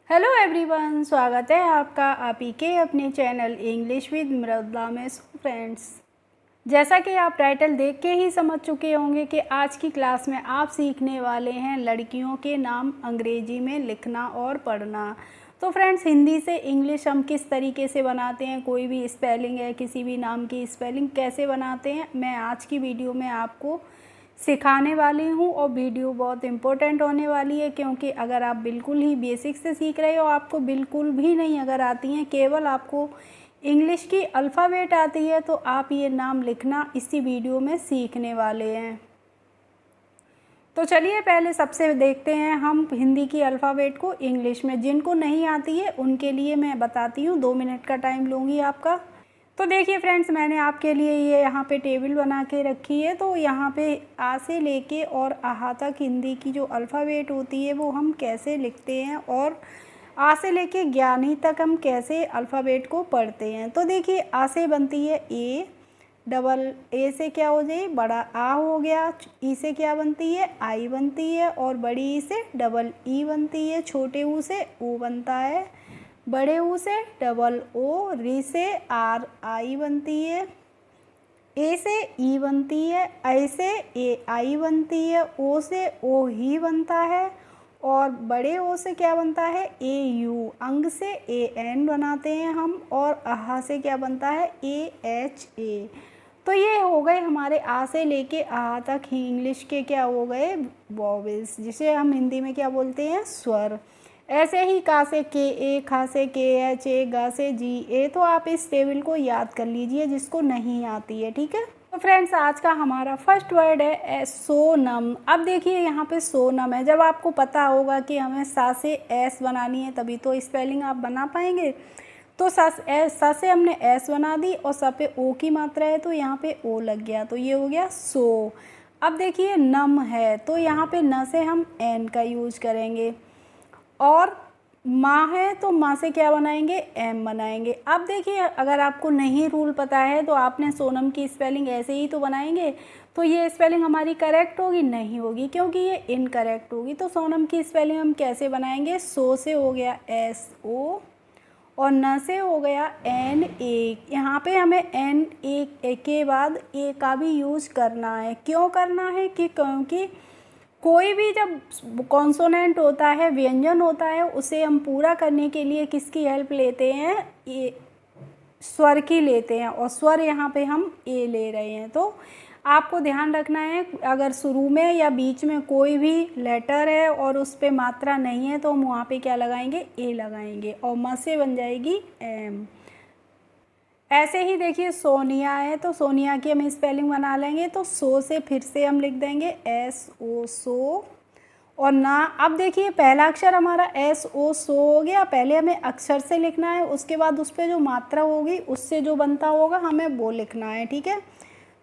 Hello everyone, स्वागत है आपका आप ही के अपने चैनल इंग्लिश विद मृदुला में। फ्रेंड्स, जैसा कि आप टाइटल देख के ही समझ चुके होंगे कि आज की क्लास में आप सीखने वाले हैं लड़कियों के नाम अंग्रेजी में लिखना और पढ़ना। तो फ्रेंड्स, हिंदी से इंग्लिश हम किस तरीके से बनाते हैं, कोई भी स्पेलिंग है, किसी भी नाम की स्पेलिंग कैसे बनाते हैं, मैं आज की वीडियो में आपको सिखाने वाली हूँ। और वीडियो बहुत इम्पोर्टेंट होने वाली है, क्योंकि अगर आप बिल्कुल ही बेसिक से सीख रहे हो, आपको बिल्कुल भी नहीं अगर आती हैं, केवल आपको इंग्लिश की अल्फ़ाबेट आती है, तो आप ये नाम लिखना इसी वीडियो में सीखने वाले हैं। तो चलिए पहले सबसे देखते हैं हम हिंदी की अल्फ़ाबेट को इंग्लिश में। जिनको नहीं आती है उनके लिए मैं बताती हूँ, 2 मिनट का टाइम लूँगी आपका। तो देखिए फ्रेंड्स, मैंने आपके लिए ये यहाँ पे टेबल बना के रखी है। तो यहाँ पे आ से लेके और आहा तक हिंदी की जो अल्फ़ाबेट होती है वो हम कैसे लिखते हैं, और आ से लेके ज्ञानी तक हम कैसे अल्फ़ाबेट को पढ़ते हैं। तो देखिए, आ से बनती है ए, डबल ए से क्या हो जाए, बड़ा आ हो गया। ई से क्या बनती है, आई बनती है, और बड़ी ई से डबल ई बनती है। छोटे ऊ से ओ बनता है, बड़े ऊ से डबल ओ। री से आर आई बनती है, ए से ई बनती है, आई से ए आई बनती है, ओ से ओ ही बनता है, और बड़े ओ से क्या बनता है, ए यू। अंग से ए एन बनाते हैं हम, और आहा से क्या बनता है, ए एच ए। तो ये हो गए हमारे आ से लेके आ तक ही इंग्लिश के क्या हो गए, वॉवेल्स, जिसे हम हिंदी में क्या बोलते हैं, स्वर। ऐसे ही का से के ए, खा से के एच ए, गा से जी ए। तो आप इस टेबल को याद कर लीजिए जिसको नहीं आती है, ठीक है। तो फ्रेंड्स, आज का हमारा फर्स्ट वर्ड है सोनम। अब देखिए यहाँ पे सोनम है। जब आपको पता होगा कि हमें सा से एस बनानी है, तभी तो स्पेलिंग आप बना पाएंगे। तो सा से हमने एस बना दी, और सा पे ओ की मात्रा है तो यहाँ पे ओ लग गया, तो ये हो गया सो। अब देखिए नम है, तो यहाँ पे न से हम एन का यूज करेंगे, और माँ है तो माँ से क्या बनाएंगे, एम बनाएंगे। अब देखिए, अगर आपको नहीं रूल पता है तो आपने सोनम की स्पेलिंग ऐसे ही तो बनाएंगे, तो ये स्पेलिंग हमारी करेक्ट होगी, नहीं होगी, क्योंकि ये इनकरेक्ट होगी। तो सोनम की स्पेलिंग हम कैसे बनाएंगे, सो से हो गया एस ओ, और न से हो गया एन ए। यहाँ पे हमें एन ए के बाद ए का भी यूज करना है। क्यों करना है, कि क्योंकि कोई भी जब कॉन्सोनेंट होता है, व्यंजन होता है, उसे हम पूरा करने के लिए किसकी हेल्प लेते हैं, ये स्वर की लेते हैं, और स्वर यहाँ पे हम ए ले रहे हैं। तो आपको ध्यान रखना है, अगर शुरू में या बीच में कोई भी लेटर है और उस पर मात्रा नहीं है, तो हम वहाँ पे क्या लगाएंगे, ए लगाएंगे, और म से बन जाएगी एम। ऐसे ही देखिए, सोनिया है, तो सोनिया की हम स्पेलिंग बना लेंगे। तो सो से फिर से हम लिख देंगे एस ओ, सो, और ना। अब देखिए, पहला अक्षर हमारा एस ओ सो हो गया। पहले हमें अक्षर से लिखना है, उसके बाद उस पर जो मात्रा होगी उससे जो बनता होगा हमें वो लिखना है, ठीक है।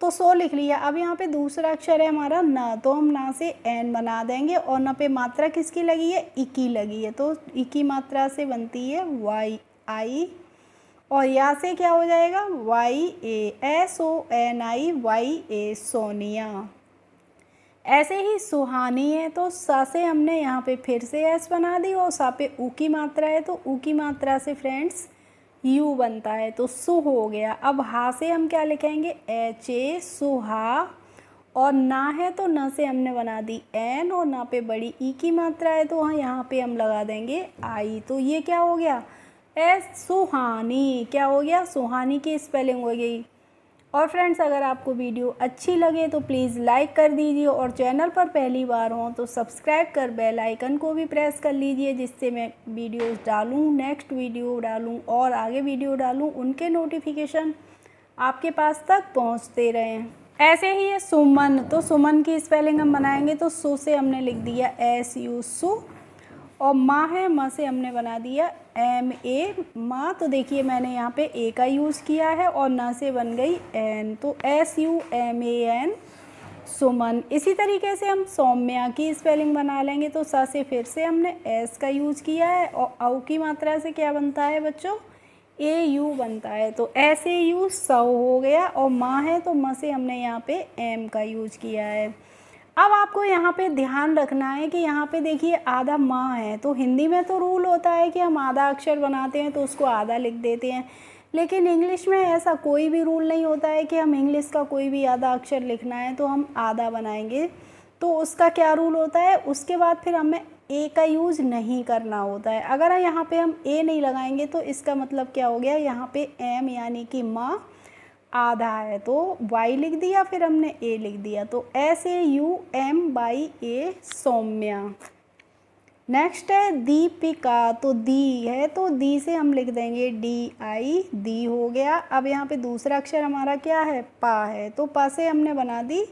तो सो लिख लिया। अब यहाँ पे दूसरा अक्षर है हमारा ना, तो हम ना से एन बना देंगे, और ना पे मात्रा किसकी लगी है, ई की लगी है, तो ई की मात्रा से बनती है वाई आई, और या से क्या हो जाएगा, वाई ए, एस ओ एन आई, वाई ए, सोनिया। ऐसे ही सुहानी है, तो सा से हमने यहाँ पे फिर से एस बना दी, और सा पे ऊ की मात्रा है, तो ऊ की मात्रा से फ्रेंड्स यू बनता है, तो सु हो गया। अब हा से हम क्या लिखेंगे, एच ए, सुहा, और ना है तो न से हमने बना दी एन, और ना पे बड़ी ई की मात्रा है, तो यहाँ पे हम लगा देंगे आई। तो ये क्या हो गया, सुहानी। क्या हो गया, सुहानी की स्पेलिंग हो गई। और फ्रेंड्स, अगर आपको वीडियो अच्छी लगे तो प्लीज़ लाइक कर दीजिए, और चैनल पर पहली बार हो तो सब्सक्राइब कर बेल आइकन को भी प्रेस कर लीजिए, जिससे मैं वीडियोस डालूं, नेक्स्ट वीडियो डालूं और आगे वीडियो डालूं, उनके नोटिफिकेशन आपके पास तक पहुंचते रहें। ऐसे ही है सुमन, तो सुमन की स्पेलिंग हम बनाएंगे। तो सु से हमने लिख दिया एस यू, सु, और माँ है, माँ से हमने बना दिया एम ए, माँ। तो देखिए, मैंने यहाँ पे ए का यूज़ किया है, और ना से बन गई एन, तो S U M A N, Suman. इसी तरीके से हम सौम्या की स्पेलिंग बना लेंगे। तो सा से फिर से हमने एस का यूज़ किया है, और औ की मात्रा से क्या बनता है बच्चों, ए यू बनता है, तो एस ए यू सौ हो गया। और माँ है, तो माँ से हमने यहाँ पे एम का यूज़ किया है। अब आपको यहाँ पे ध्यान रखना है कि यहाँ पे देखिए आधा माँ है, तो हिंदी में तो रूल होता है कि हम आधा अक्षर बनाते हैं तो उसको आधा लिख देते हैं, लेकिन इंग्लिश में ऐसा कोई भी रूल नहीं होता है कि हम इंग्लिश का कोई भी आधा अक्षर लिखना है तो हम आधा बनाएंगे। तो उसका क्या रूल होता है, उसके बाद फिर हमें ए का यूज़ नहीं करना होता है। अगर यहाँ पे हम ए नहीं लगाएंगे तो इसका मतलब क्या हो गया, यहाँ पे एम यानी कि माँ आधा है तो वाई लिख दिया, फिर हमने ए लिख दिया, तो SAUM/A सौम्या। नेक्स्ट है दीपिका, तो दी है तो दी से हम लिख देंगे DI, दी हो गया। अब यहाँ पे दूसरा अक्षर हमारा क्या है, पा है, तो पा से हमने बना दी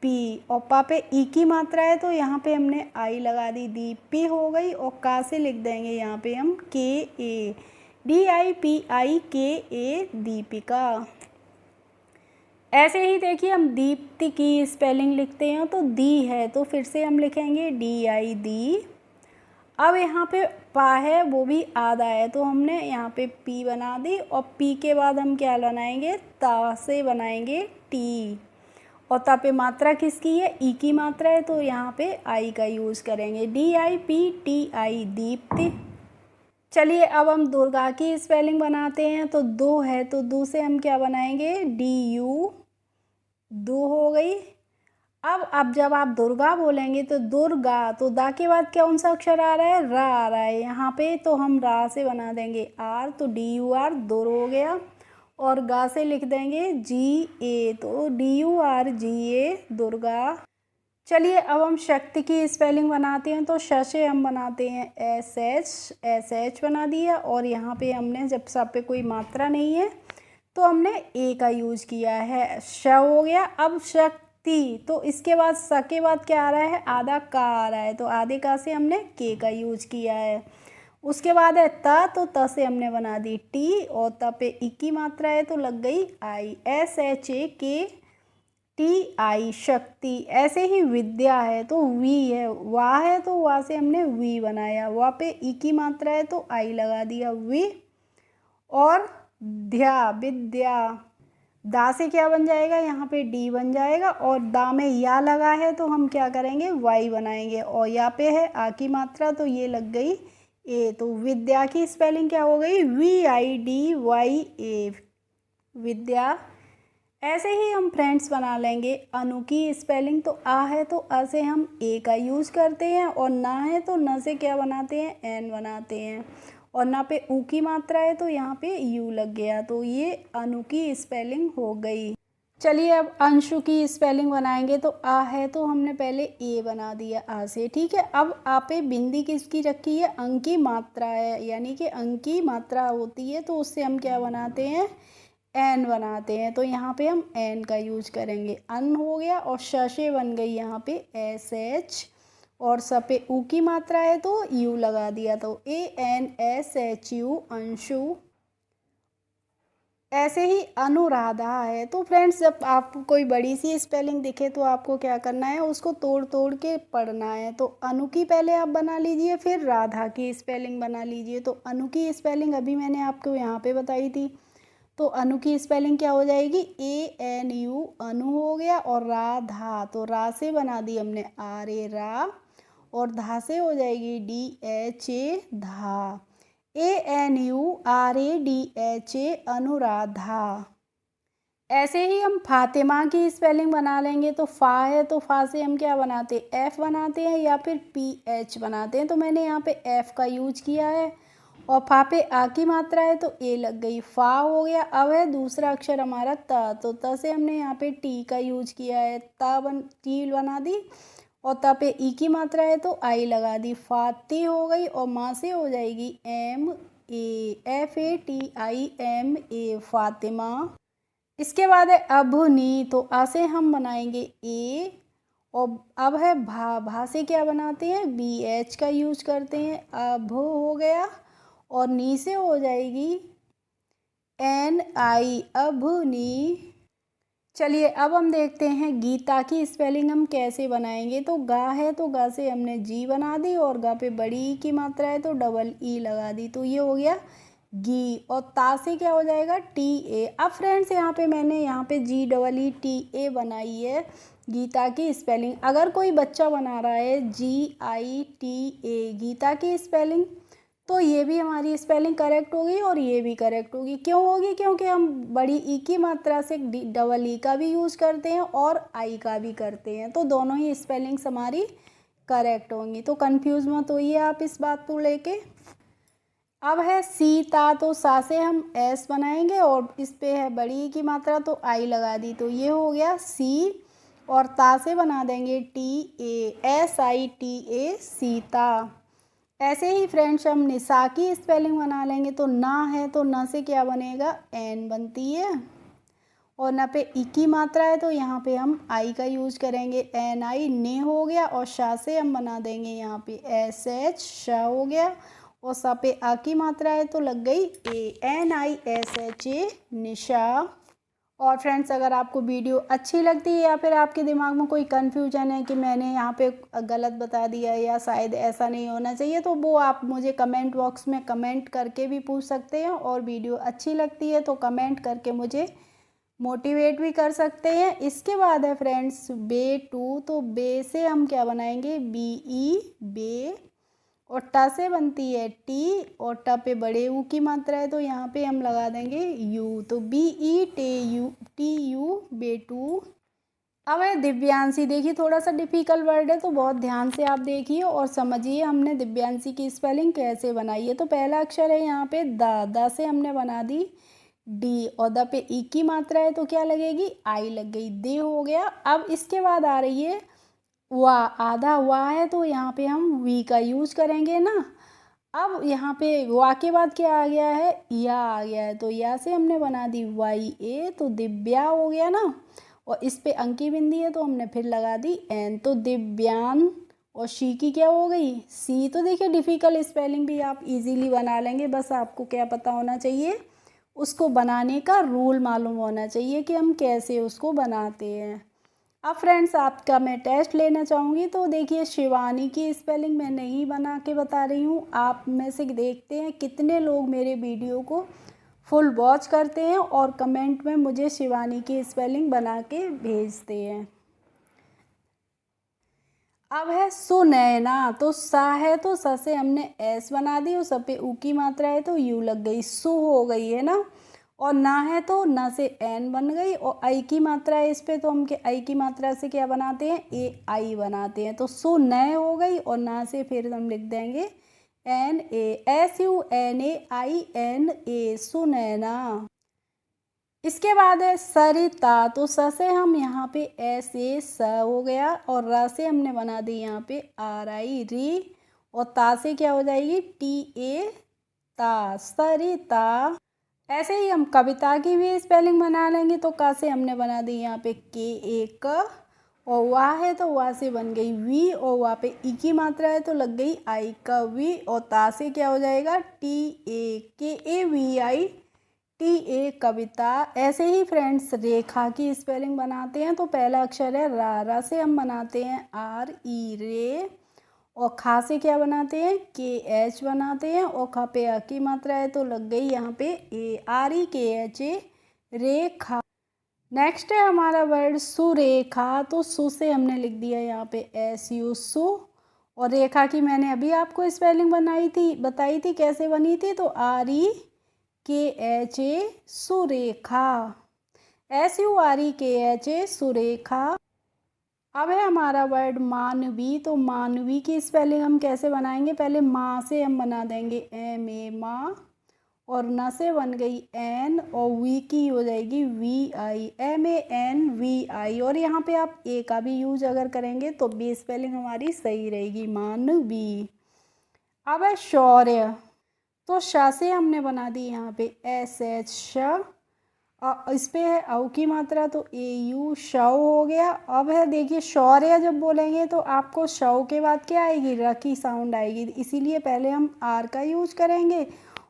पी, और पा पे ई की मात्रा है तो यहाँ पे हमने आई लगा दी, दीपी हो गई। और का से लिख देंगे यहाँ पे हम KA, DIPIKA दीपिका। ऐसे ही देखिए हम दीप्ति की स्पेलिंग लिखते हैं तो दी है तो फिर से हम लिखेंगे DI दी। अब यहाँ पे पा है वो भी आधा है तो हमने यहाँ पे पी बना दी, और पी के बाद हम क्या बनाएंगे, ता से बनाएंगे टी, और ता पे मात्रा किसकी है, ई की मात्रा है तो यहाँ पे आई का यूज़ करेंगे, DIPTI दीप्ति। चलिए अब हम दुर्गा की स्पेलिंग बनाते हैं, तो दो है तो दो से हम क्या बनाएंगे, DU, दो हो गई। अब जब आप दुर्गा बोलेंगे तो दुर्गा, तो दा के बाद कौन सा अक्षर आ रहा है, रा आ रहा है यहाँ पे, तो हम रा से बना देंगे आर, तो DUR दुर हो गया। और गा से लिख देंगे GA, तो DURGA दुर्गा। चलिए अब हम शक्ति की स्पेलिंग बनाते हैं, तो श से हम बनाते हैं SH बना दिया, और यहाँ पे हमने जब सब पे कोई मात्रा नहीं है तो हमने ए का यूज किया है, श हो गया। अब शक्ति, तो इसके बाद स के बाद क्या आ रहा है, आधा का आ रहा है, तो आधे का से हमने के का यूज किया है। उसके बाद है त, तो त से हमने बना दी टी, और त पे ई की मात्रा है तो लग गई आई, SHAKTI शक्ति। ऐसे ही विद्या है तो वी है, वाह है तो वाह से हमने वी बनाया, वाह पे ई की मात्रा है तो आई लगा दिया वी। और ध्या विद्या, दा से क्या बन जाएगा, यहाँ पे डी बन जाएगा, और दा में या लगा है तो हम क्या करेंगे, वाई बनाएंगे, और या पे है आ की मात्रा तो ये लग गई ए, तो विद्या की स्पेलिंग क्या हो गई, VIDYA विद्या। ऐसे ही हम फ्रेंड्स बना लेंगे अनु की स्पेलिंग, तो आ है तो आ से हम ए का यूज़ करते हैं, और ना है तो न से क्या बनाते हैं, एन बनाते हैं, और ना पे ऊ की मात्रा है तो यहाँ पे यू लग गया, तो ये अनु की स्पेलिंग हो गई। चलिए अब अंशु की स्पेलिंग बनाएंगे, तो आ है तो हमने पहले ए बना दिया आ से, ठीक है। अब आ पे बिंदी किसकी रखी है, अंक की मात्रा है, यानी कि अंक की मात्रा होती है तो उससे हम क्या बनाते हैं, एन बनाते हैं, तो यहाँ पे हम एन का यूज करेंगे, अन हो गया। और शशे बन गई यहाँ पे SH, और स पे ऊ की मात्रा है तो यू लगा दिया, तो ANSHU अंशु। ऐसे ही अनुराधा है, तो फ्रेंड्स जब आपको कोई बड़ी सी स्पेलिंग दिखे तो आपको क्या करना है, उसको तोड़ तोड़ के पढ़ना है। तो अनु की पहले आप बना लीजिए, फिर राधा की स्पेलिंग बना लीजिए। तो अनु की स्पेलिंग अभी मैंने आपको यहाँ पे बताई थी, तो अनु की स्पेलिंग क्या हो जाएगी, ANU अनु हो गया। और राधा, तो रा से बना दी हमने RA रा, और धा से हो जाएगी DHA धा, ANURADHA अनुराधा। ऐसे ही हम फातिमा की स्पेलिंग बना लेंगे, तो फा है तो फा से हम क्या बनाते हैं, F बनाते हैं या फिर PH बनाते हैं, तो मैंने यहाँ पे F का यूज किया है। और फा पे आ की मात्रा है तो ए लग गई, फा हो गया। अब है दूसरा अक्षर हमारा त, तो त से हमने यहाँ पे टी का यूज किया है, टी बना दी, और त पे ई की मात्रा है तो आई लगा दी, फाती हो गई। और माँ से हो जाएगी FATIMA फातिमा। इसके बाद है अभनी, तो आ से हम बनाएंगे ए, और अब है भा से क्या बनाते हैं, BH का यूज करते हैं, अभ हो गया। और नी से हो जाएगी NI अभनी। चलिए अब हम देखते हैं गीता की स्पेलिंग हम कैसे बनाएंगे। तो गा है तो गा से हमने जी बना दी, और गा पे बड़ी ई की मात्रा है तो डबल ई लगा दी, तो ये हो गया गी। और ता से क्या हो जाएगा, TA। अब फ्रेंड्स यहाँ पे मैंने यहाँ पे GEETA बनाई है, गीता की स्पेलिंग। अगर कोई बच्चा बना रहा है GITA गीता की स्पेलिंग, तो ये भी हमारी स्पेलिंग करेक्ट होगी और ये भी करेक्ट होगी। क्यों होगी? क्योंकि हम बड़ी ई की मात्रा से डबल ई का भी यूज़ करते हैं और आई का भी करते हैं, तो दोनों ही स्पेलिंग्स हमारी करेक्ट होंगी। तो कंफ्यूज मत होइए आप इस बात को लेके। अब है सीता, तो सा से हम एस बनाएंगे और इस पे है बड़ी ई की मात्रा तो आई लगा दी, तो ये हो गया सी। और ता से बना देंगे TASITA सीता। ऐसे ही फ्रेंड्स हम निशा की स्पेलिंग बना लेंगे। तो ना है तो न से क्या बनेगा? एन बनती है। और न पे ई की मात्रा है तो यहाँ पे हम आई का यूज करेंगे, NI ने हो गया। और शाह से हम बना देंगे यहाँ पे SH शाह हो गया। और सा पे आ की मात्रा है तो लग गई NISHA निशा। और फ्रेंड्स अगर आपको वीडियो अच्छी लगती है या फिर आपके दिमाग में कोई कन्फ्यूजन है कि मैंने यहाँ पे गलत बता दिया या शायद ऐसा नहीं होना चाहिए, तो वो आप मुझे कमेंट बॉक्स में कमेंट करके भी पूछ सकते हैं। और वीडियो अच्छी लगती है तो कमेंट करके मुझे मोटिवेट भी कर सकते हैं। इसके बाद है फ्रेंड्स बे2, तो बे से हम क्या बनाएंगे? BE बे। और टा से बनती है टी और टा पे बड़े ऊ की मात्रा है तो यहाँ पे हम लगा देंगे यू, तो BETU बेटू। अब है दिव्यांशी। देखिए थोड़ा सा डिफ़िकल्ट वर्ड है तो बहुत ध्यान से आप देखिए और समझिए हमने दिव्यांशी की स्पेलिंग कैसे बनाई है। तो पहला अक्षर है यहाँ पे दा से हमने बना दी डी और द पे ई की मात्रा है तो क्या लगेगी? आई लग गई, दे हो गया। अब इसके बाद आ रही है वाह, आधा वाह है तो यहाँ पे हम वी का यूज करेंगे ना। अब यहाँ पे वाह के बाद क्या आ गया है? या आ गया है, तो या से हमने बना दी YA, तो दिव्या हो गया ना। और इस पे अंकी बिंदी है तो हमने फिर लगा दी एन, तो दिव्यान। और शी की क्या हो गई? सी। तो देखिए डिफ़िकल्ट स्पेलिंग भी आप इजीली बना लेंगे, बस आपको क्या पता होना चाहिए? उसको बनाने का रूल मालूम होना चाहिए कि हम कैसे उसको बनाते हैं। अब फ्रेंड्स आपका मैं टेस्ट लेना चाहूँगी। तो देखिए शिवानी की स्पेलिंग मैं नहीं बना के बता रही हूँ, आप में से देखते हैं कितने लोग मेरे वीडियो को फुल वॉच करते हैं और कमेंट में मुझे शिवानी की स्पेलिंग बना के भेजते हैं। अब है सुनैना। तो सा है तो सा से हमने एस बना दी और सब पे ऊ की मात्रा है तो यू लग गई, सु हो गई है ना। और ना है तो ना से एन बन गई और आई की मात्रा है इस पे तो हम आई की मात्रा से क्या बनाते हैं? AI बनाते हैं, तो सु नए हो गई। और ना से फिर हम लिख देंगे SUNAINA सुनैना। इसके बाद है सरिता। तो स से हम यहाँ पे ऐसे स हो गया और रा से हमने बना दी यहाँ पे RI री। और ता से क्या हो जाएगी? TA ता, सरिता। ऐसे ही हम कविता की भी स्पेलिंग बना लेंगे। तो का से हमने बना दी यहाँ पे KA क। और वाह है तो वाह से बन गई वी और वाह पे ई की मात्रा है तो लग गई आई का वी। और ता से क्या हो जाएगा? TAKAVI TA कविता। ऐसे ही फ्रेंड्स रेखा की स्पेलिंग बनाते हैं। तो पहला अक्षर है रा से हम बनाते हैं RE रे। और खा से क्या बनाते हैं? KH बनाते हैं। और खा पे आ की मात्रा है तो लग गई यहाँ पे AREKHA रेखा। नेक्स्ट है हमारा वर्ड सुरेखा। तो सु से हमने लिख दिया यहाँ पे SU सु। और रेखा की मैंने अभी आपको स्पेलिंग बताई थी कैसे बनी थी, तो REKHA सुरेखा, SUREKHA सुरेखा। अब है हमारा वर्ड मानवी। तो मानवी की स्पेलिंग हम कैसे बनाएंगे? पहले माँ से हम बना देंगे MA माँ। और न से बन गई एन और वी की हो जाएगी VI MANVI। और यहाँ पे आप ए का भी यूज अगर करेंगे तो बी स्पेलिंग हमारी सही रहेगी, मानवी। अब है शौर्य। तो शा से हमने बना दी यहाँ पे SH श। इस पे है औ की मात्रा तो AU शव हो गया। अब है देखिए शौर्य जब बोलेंगे तो आपको शव के बाद क्या आएगी? र की साउंड आएगी, इसीलिए पहले हम R का यूज करेंगे,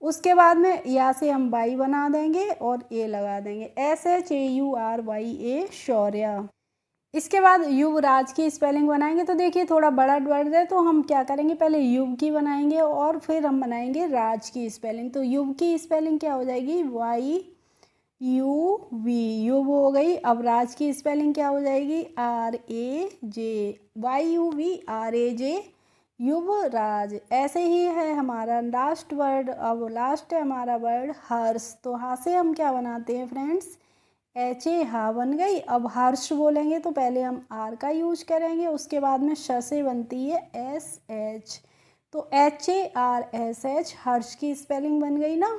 उसके बाद में या से हम बाई बना देंगे और ए लगा देंगे, SHAURYA शौर्य। इसके बाद युवराज की स्पेलिंग बनाएंगे। तो देखिए थोड़ा बड़ा वर्ड है तो हम क्या करेंगे? पहले युव की बनाएंगे और फिर हम बनाएंगे राज की स्पेलिंग। तो युव की स्पेलिंग क्या हो जाएगी? UV, युव हो गई। अब राज की स्पेलिंग क्या हो जाएगी? RAJ, YUVRAJ, युवराज। ऐसे ही है हमारा लास्ट वर्ड। अब लास्ट है हमारा वर्ड हर्ष। तो हा से हम क्या बनाते हैं फ्रेंड्स? HA, हा बन गई। अब हर्ष बोलेंगे तो पहले हम R का यूज करेंगे, उसके बाद में श से बनती है SH, तो HARSH, हर्ष की स्पेलिंग बन गई ना।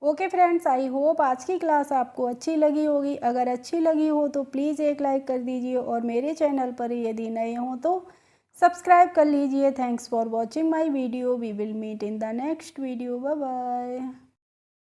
ओके फ्रेंड्स, आई होप आज की क्लास आपको अच्छी लगी होगी। अगर अच्छी लगी हो तो प्लीज़ एक लाइक कर दीजिए और मेरे चैनल पर यदि नए हो तो सब्सक्राइब कर लीजिए। Thanks for watching my video. We will meet in the next video. Bye bye.